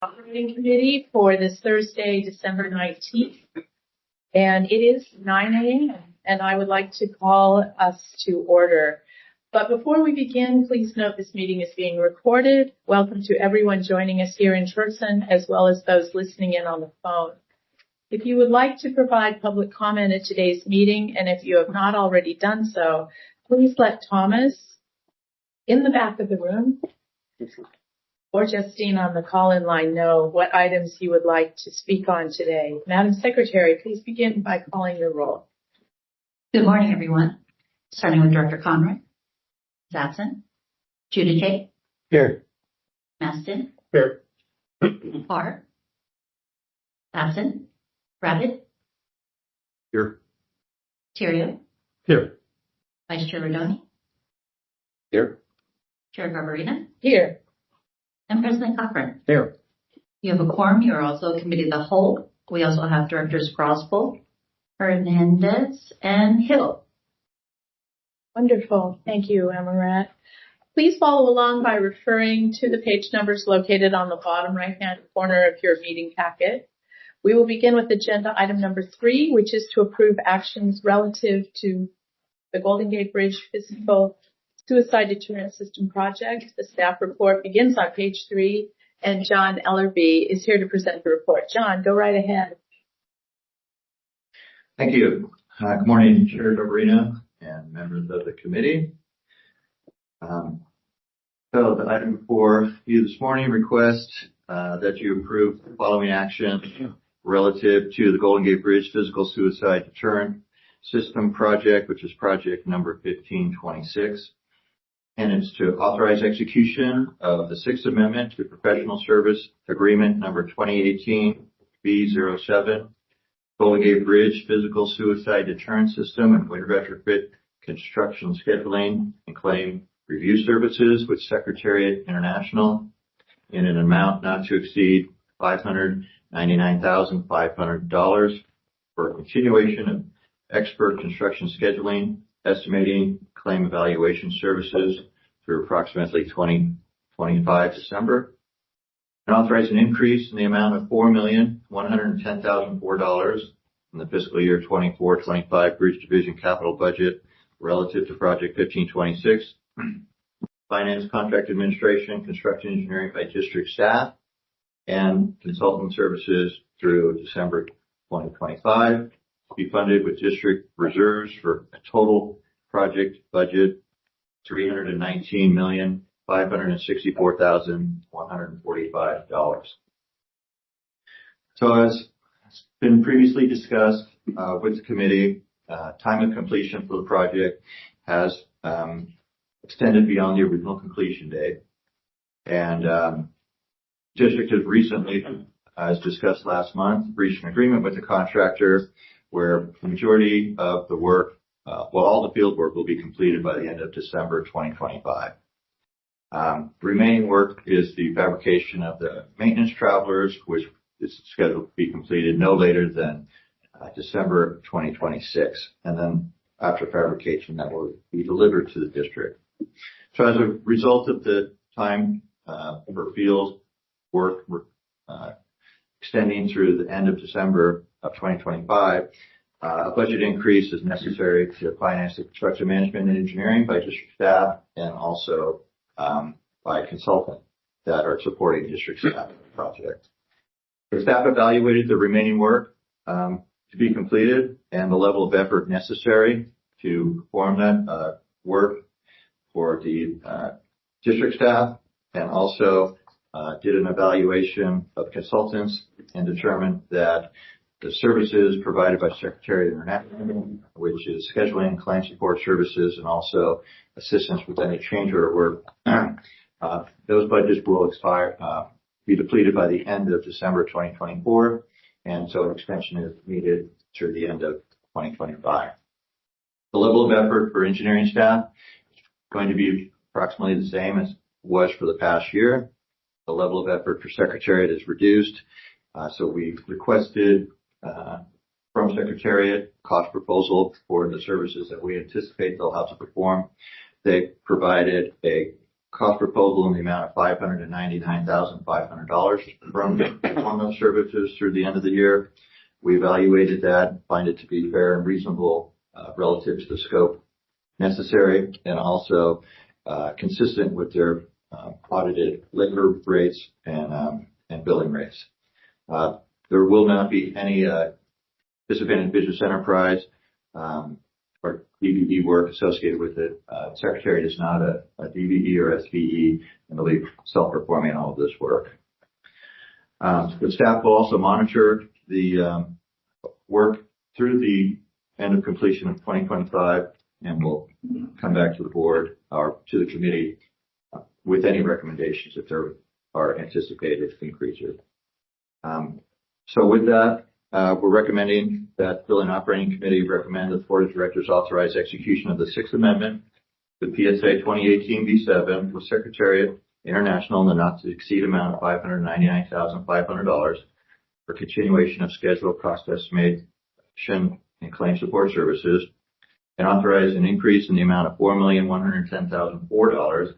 Operating Committee for this Thursday, December 19th. And it is 9 a.m. and I would like to call us to order. But before we begin, please note this meeting is being recorded. Welcome to everyone joining us here in person, as well as those listening in on the phone. If you would like to provide public comment at today's meeting, and if you have not already done so, please let Thomas in the back of the room or Justine on the call-in line know what items you would like to speak on today. Madam Secretary, please begin by calling your roll. Good morning, everyone. Starting with Director Conroy. Zatson. Giudice. Here. Maston. Here. Parr. Absent. Rabbit. Here. Terrio. Here. Vice Chair Rodoni. Here. Chair Garbarino. Here. And President Cochran. Here. You have a quorum. You are also a committee of the whole. We also have Directors Grosbull, Hernandez, and Hill. Wonderful. Thank you, Amarat. Please follow along by referring to the page numbers located on the bottom right-hand corner of your meeting packet. We will begin with agenda item number 3, which is to approve actions relative to the Golden Gate Bridge Physical Suicide Deterrent System Project. The staff report begins on page 3, and John Ellerby is here to present the report. John, go right ahead. Thank you. Good morning, Chair Garbarino and members of the committee. So the item for you this morning request that you approve the following action relative to the Golden Gate Bridge Physical Suicide Deterrent System Project, which is project number 1526. And it's to authorize execution of the Sixth Amendment to Professional Service Agreement number 2018-B07, Golden Gate Bridge Physical Suicide Deterrent System and Winter Retrofit Construction Scheduling and Claim Review Services with Secretariat International in an amount not to exceed $599,500 for continuation of expert construction scheduling, estimating, claim evaluation services through approximately 2025 December, and authorize an increase in the amount of $4,110,004 in the fiscal year 24-25 Bridge Division capital budget relative to Project 1526, finance, contract administration, construction engineering by district staff, and consultant services through December 2025. Be funded with district reserves for a total project budget $319,564,145. So as has been previously discussed with the committee, time of completion for the project has extended beyond the original completion date. And district has recently, as discussed last month, reached an agreement with the contractor where the majority of the work, all the field work will be completed by the end of December 2025. The remaining work is the fabrication of the maintenance travelers, which is scheduled to be completed no later than December 2026. And then after fabrication, that will be delivered to the district. So as a result of the time for field work extending through the end of December of 2025, a budget increase is necessary to finance the construction management and engineering by district staff and also by consultants that are supporting district staff in the project. The staff evaluated the remaining work to be completed and the level of effort necessary to perform that work for the district staff, and also did an evaluation of consultants and determined that the services provided by Secretariat International, which is scheduling, claim support services, and also assistance with any change order work, those budgets will be depleted by the end of December 2024, and so an extension is needed through the end of 2025. The level of effort for engineering staff is going to be approximately the same as it was for the past year. The level of effort for Secretariat is reduced, so we've requested from Secretariat cost proposal for the services that we anticipate they'll have to perform. They provided a cost proposal in the amount of $599,500 from those services through the end of the year. We evaluated that, find it to be fair and reasonable relative to the scope necessary, and also consistent with their audited labor rates and billing rates. There will not be any disadvantaged business enterprise or DBE work associated with it. Secretary is not a DBE or SBE, and they'll be self-performing all of this work. The staff will also monitor the work through the end of completion of 2025, and we'll come back to the board or to the committee with any recommendations if there are anticipated increases. So with that, we're recommending that Bill and Operating Committee recommend that the Board of Directors authorize execution of the Sixth Amendment to PSA 2018-B7 with Secretariat International in the not to exceed amount of $599,500 for continuation of scheduled cost estimation and claim support services, and authorize an increase in the amount of $4,110,004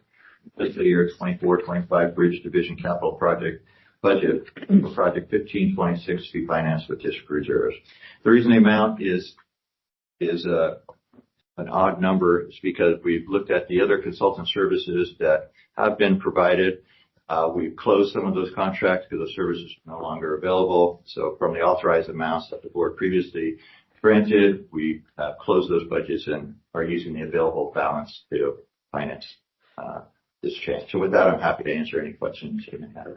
fiscal year 24-25 Bridge Division Capital Project budget for Project 1526 to be financed with district reserves. The reason the amount is an odd number is because we've looked at the other consultant services that have been provided. We've closed some of those contracts because the services are no longer available. So from the authorized amounts that the board previously granted, we have closed those budgets and are using the available balance to finance this change. So with that, I'm happy to answer any questions you may have.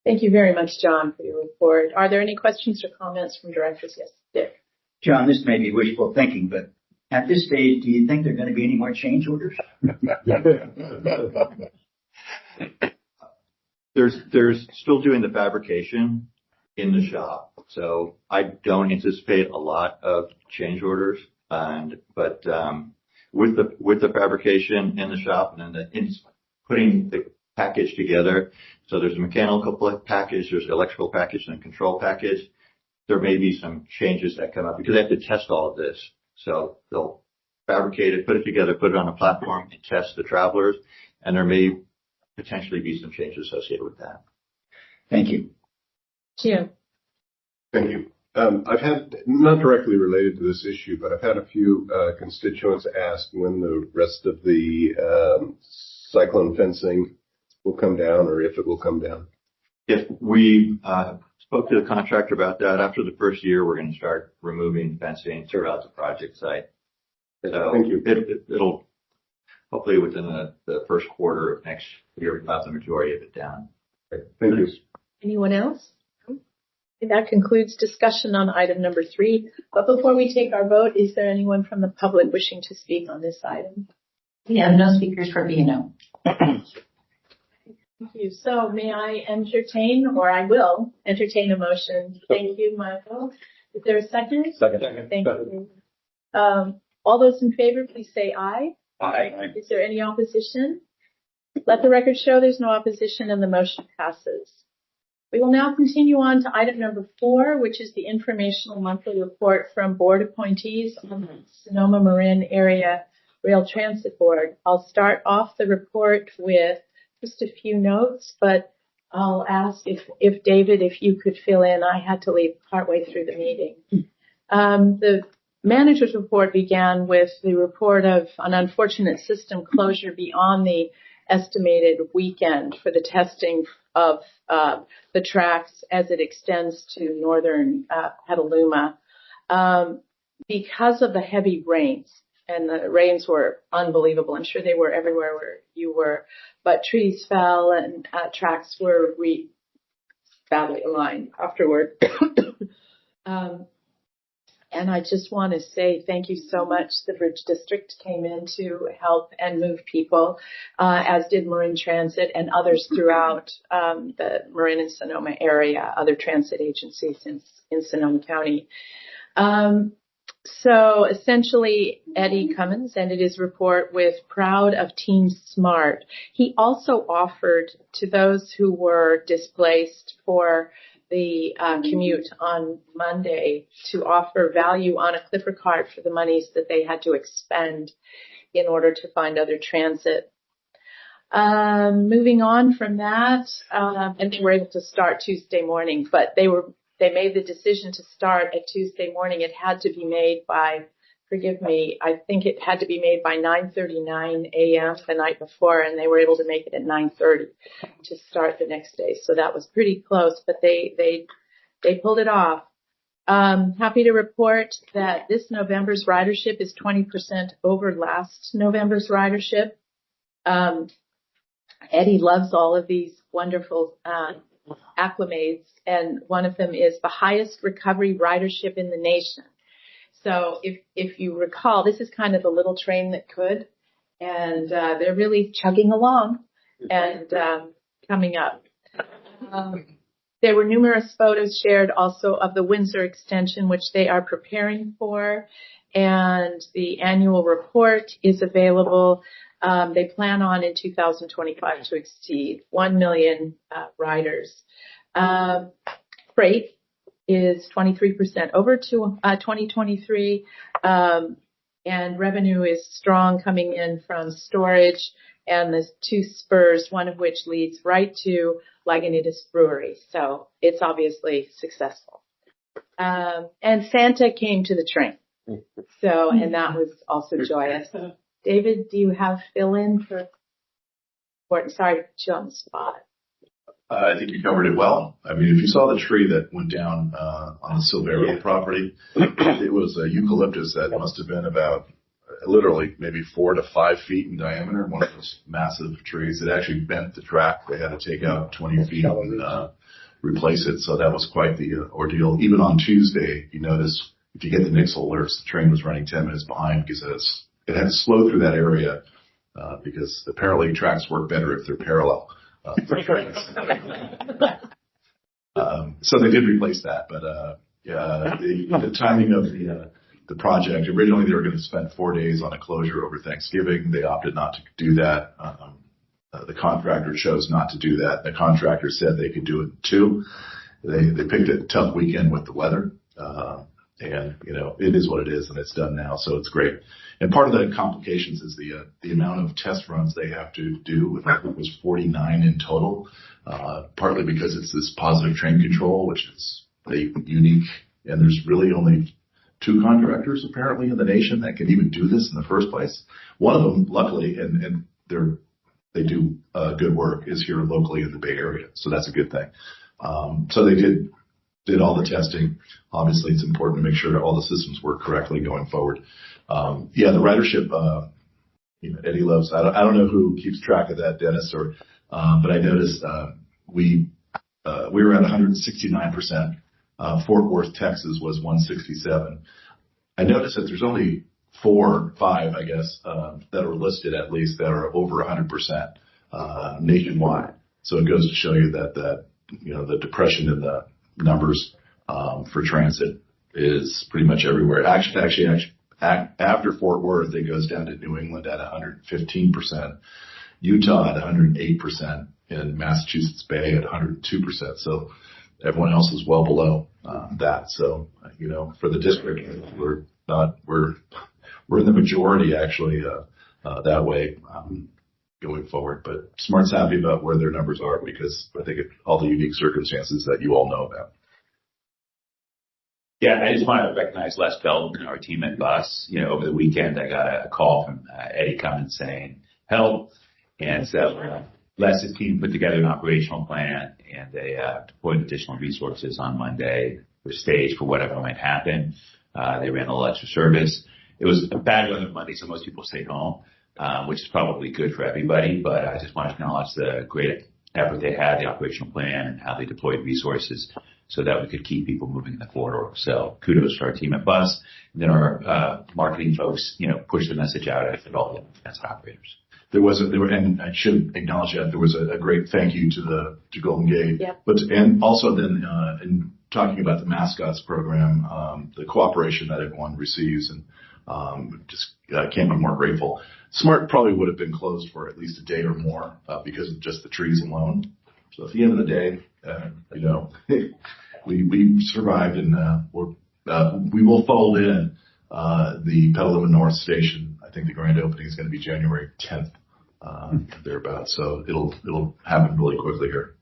Thank you very much, John, for your report. Are there any questions or comments from directors? Yes, Dick. John, this may be wishful thinking, but at this stage, do you think there are going to be any more change orders? There's still doing the fabrication in the shop, so I don't anticipate a lot of change orders. But with the fabrication in the shop and then putting the package together, so there's a mechanical package, there's an electrical package, and a control package. There may be some changes that come up because they have to test all of this. So they'll fabricate it, put it together, put it on a platform, and test the travelers, and there may potentially be some changes associated with that. Thank you. Jim. Thank you. I've had, not directly related to this issue, but I've had a few constituents ask when the rest of the cyclone fencing will come down, or if it will come down. If we spoke to the contractor about that, after the first year, we're going to start removing fencing throughout the project site. So thank you. It'll hopefully within the first quarter of next year, we'll have the majority of it down. Thank you. Anyone else? That concludes discussion on item number 3. But before we take our vote, is there anyone from the public wishing to speak on this item? We have no speakers for B&O. Thank you. So may I entertain, or I will entertain a motion. Thank you, Michael. Is there a second? Second. Thank you. All those in favor, please say aye. Aye. Is there any opposition? Let the record show there's no opposition and the motion passes. We will now continue on to item number 4, which is the informational monthly report from board appointees on the Sonoma Marin Area Rail Transit Board. I'll start off the report with just a few notes, but I'll ask if David, if you could fill in. I had to leave partway through the meeting. The manager's report began with the report of an unfortunate system closure beyond the estimated weekend for the testing of the tracks as it extends to northern Petaluma. Because of the heavy rains, and the rains were unbelievable. I'm sure they were everywhere where you were, but trees fell and tracks were badly aligned afterward. And I just want to say thank you so much. The Bridge District came in to help and move people, as did Marin Transit and others throughout the Marin and Sonoma area, other transit agencies in Sonoma County. So essentially, Eddie Cummins ended his report with proud of Team SMART. He also offered to those who were displaced for the commute on Monday to offer value on a Clipper card for the monies that they had to expend in order to find other transit. Moving on from that, and they were able to start Tuesday morning, but they made the decision to start at Tuesday morning. It had to be made by, forgive me, I think it had to be made by 9:39 a.m. the night before, and they were able to make it at 9:30 to start the next day. So that was pretty close, but they pulled it off. Happy to report that this November's ridership is 20% over last November's ridership. Eddie loves all of these wonderful acclimates, and one of them is the highest recovery ridership in the nation. So if you recall, this is kind of the little train that could, and they're really chugging along and coming up. There were numerous photos shared also of the Windsor extension, which they are preparing for, and the annual report is available. They plan on in 2025 to exceed 1 million riders. Freight is 23% over to 2023, and revenue is strong coming in from storage and the two spurs, one of which leads right to Lagunitas Brewery. So it's obviously successful. And Santa came to the train. So, and that was also joyous. David, do you have fill-in for, sorry to put you on the spot. I think you covered it well. I mean, if you saw the tree that went down on the Silvero property, it was a eucalyptus that must have been about literally maybe 4 to 5 feet in diameter. One of those massive trees. It actually bent the track. They had to take out 20 feet and replace it. So that was quite the ordeal. Even on Tuesday, you notice if you get the Nixle alerts, the train was running 10 minutes behind because it had to slow through that area because apparently tracks work better if they're parallel. So they did replace that, but the timing of the project, originally they were going to spend 4 days on a closure over Thanksgiving. They opted not to do that. The contractor chose not to do that. The contractor said they could do it too. They picked a tough weekend with the weather. And, you know, it is what it is, and it's done now, so it's great. And part of the complications is the amount of test runs they have to do. I think it was 49 in total, partly because it's this positive train control, which is unique. And there's really only 2 contractors, apparently, in the nation that can even do this in the first place. One of them, luckily, and they do good work, is here locally in the Bay Area, so that's a good thing. So they did all the testing. Obviously, it's important to make sure all the systems work correctly going forward. The ridership, Eddie loves. I don't know who keeps track of that, Dennis, but I noticed we were at 169%. Fort Worth, Texas, was 167. I noticed that there's only 4 or 5, I guess, that are listed at least that are over 100% nationwide. So it goes to show you that the depression in the numbers for transit is pretty much everywhere. Actually, after Fort Worth, it goes down to New England at 115%, Utah at 108%, and Massachusetts Bay at 102%. So everyone else is well below that. So for the district, we're in the majority actually that way going forward. But Smart's happy about where their numbers are because I think all the unique circumstances that you all know about. Yeah, I just want to recognize Les Belton, our team at Bus. Over the weekend, I got a call from Eddie Cummins saying, help. And so Les' team put together an operational plan, and they deployed additional resources on Monday for stage for whatever might happen. They ran a little extra service. It was a bad weather Monday, so most people stayed home, which is probably good for everybody. But I just want to acknowledge the great effort they had, the operational plan, and how they deployed resources so that we could keep people moving in the corridor. So kudos to our team at Bus. And then our marketing folks, pushed the message out at all the transit operators. And I should acknowledge that there was a great thank you to Golden Gate. Yep. And also then in talking about the mascots program, the cooperation that everyone receives, and can't be more grateful. Smart probably would have been closed for at least a day or more because of just the trees alone. So at the end of the day, we survived, and we will fold in the Petaluma North Station. I think the grand opening is going to be January 10th. thereabouts. So it'll happen really quickly here.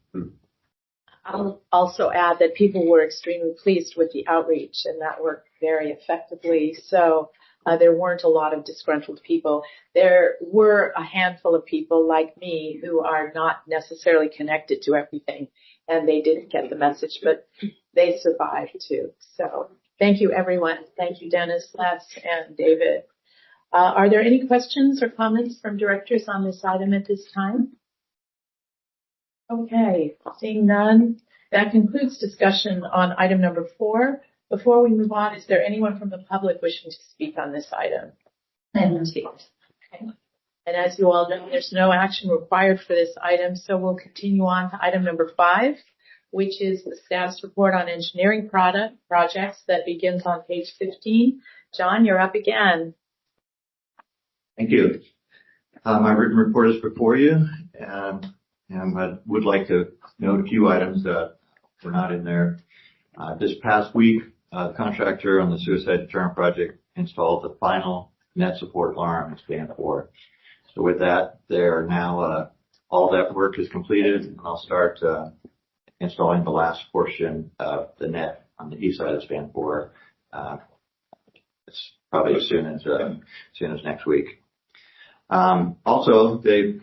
I'll also add that people were extremely pleased with the outreach, and that worked very effectively. So there weren't a lot of disgruntled people. There were a handful of people like me who are not necessarily connected to everything, and they didn't get the message, but they survived too. So thank you, everyone. Thank you, Dennis, Les, and David. Are there any questions or comments from directors on this item at this time? Okay, seeing none, that concludes discussion on item number 4. Before we move on, is there anyone from the public wishing to speak on this item? I have no speakers. Okay. And as you all know, there's no action required for this item, so we'll continue on to item number 5, which is the staff's report on engineering projects that begins on page 15. John, you're up again. Thank you. My written report is before you, and I would like to note a few items that were not in there. This past week, the contractor on the suicide deterrent project installed the final net support alarm in span 4. So with that, there are now all that work is completed, and I'll start installing the last portion of the net on the east side of span 4. It's probably as soon as next week. Also, the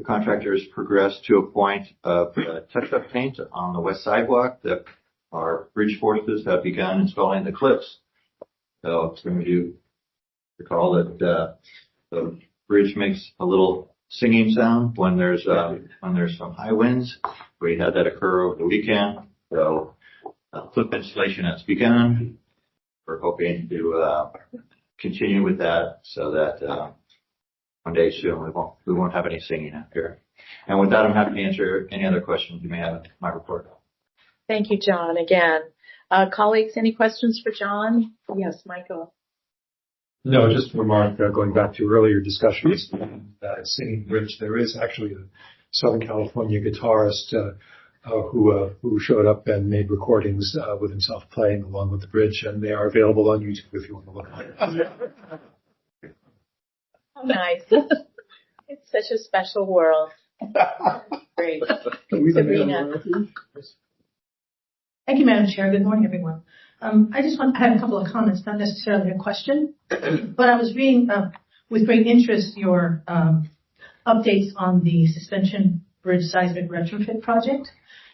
contractors progressed to a point of touch-up paint on the west sidewalk that our bridge forces have begun installing the clips. So some of you recall that the bridge makes a little singing sound when there's some high winds. We had that occur over the weekend. So clip installation has begun. We're hoping to continue with that so that one day soon we won't have any singing out here. And with that, I'm happy to answer any other questions you may have in my report. Thank you, John, again. Colleagues, any questions for John? Yes, Michael. No, just a remark going back to earlier discussions. Singing Bridge, there is actually a Southern California guitarist who showed up and made recordings with himself playing along with the bridge, and they are available on YouTube if you want to look at it. How nice. It's such a special world. Great. Sabrina. Thank you, Madam Chair. Good morning, everyone. I had a couple of comments, not necessarily a question, but I was reading with great interest your updates on the Suspension Bridge Seismic Retrofit project.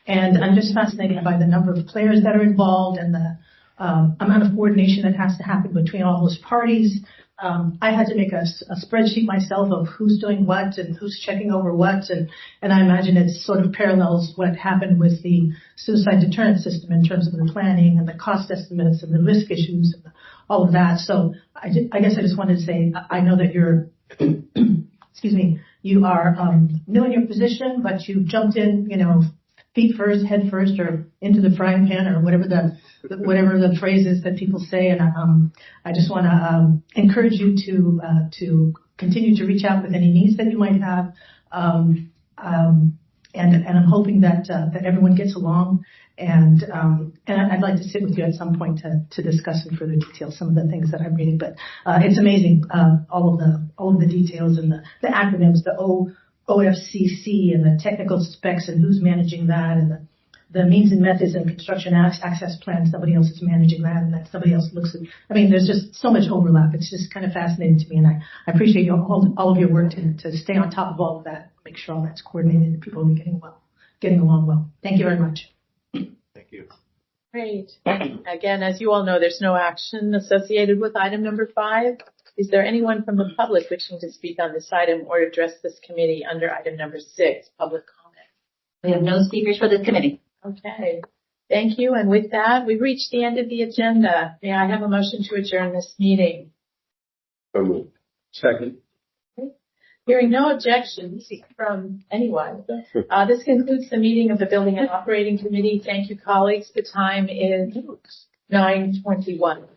And I'm just fascinated by the number of players that are involved and the amount of coordination that has to happen between all those parties. I had to make a spreadsheet myself of who's doing what and who's checking over what, and I imagine it sort of parallels what happened with the suicide deterrent system in terms of the planning and the cost estimates and the risk issues and all of that. So I guess I just wanted to say I know that you're, excuse me, you are new in your position, but you jumped in, feet first, head first, or into the frying pan, or whatever the phrase is that people say. And I just want to encourage you to continue to reach out with any needs that you might have. And I'm hoping that everyone gets along. And I'd like to sit with you at some point to discuss in further detail some of the things that I'm reading. But it's amazing, all of the details and the acronyms, the OFCC and the technical specs and who's managing that, and the means and methods and construction access plans, somebody else is managing that, and that somebody else looks at. I mean, there's just so much overlap. It's just kind of fascinating to me, and I appreciate all of your work to stay on top of all of that, make sure all that's coordinated and people are getting along well. Thank you very much. Thank you. Great. Again, as you all know, there's no action associated with item number 5. Is there anyone from the public wishing to speak on this item or address this committee under item number 6, public comment? We have no speakers for this committee. Okay. Thank you. And with that, we've reached the end of the agenda. May I have a motion to adjourn this meeting? So moved. Second. Hearing no objections from anyone, this concludes the meeting of the Building and Operating Committee. Thank you, colleagues. The time is 9:21.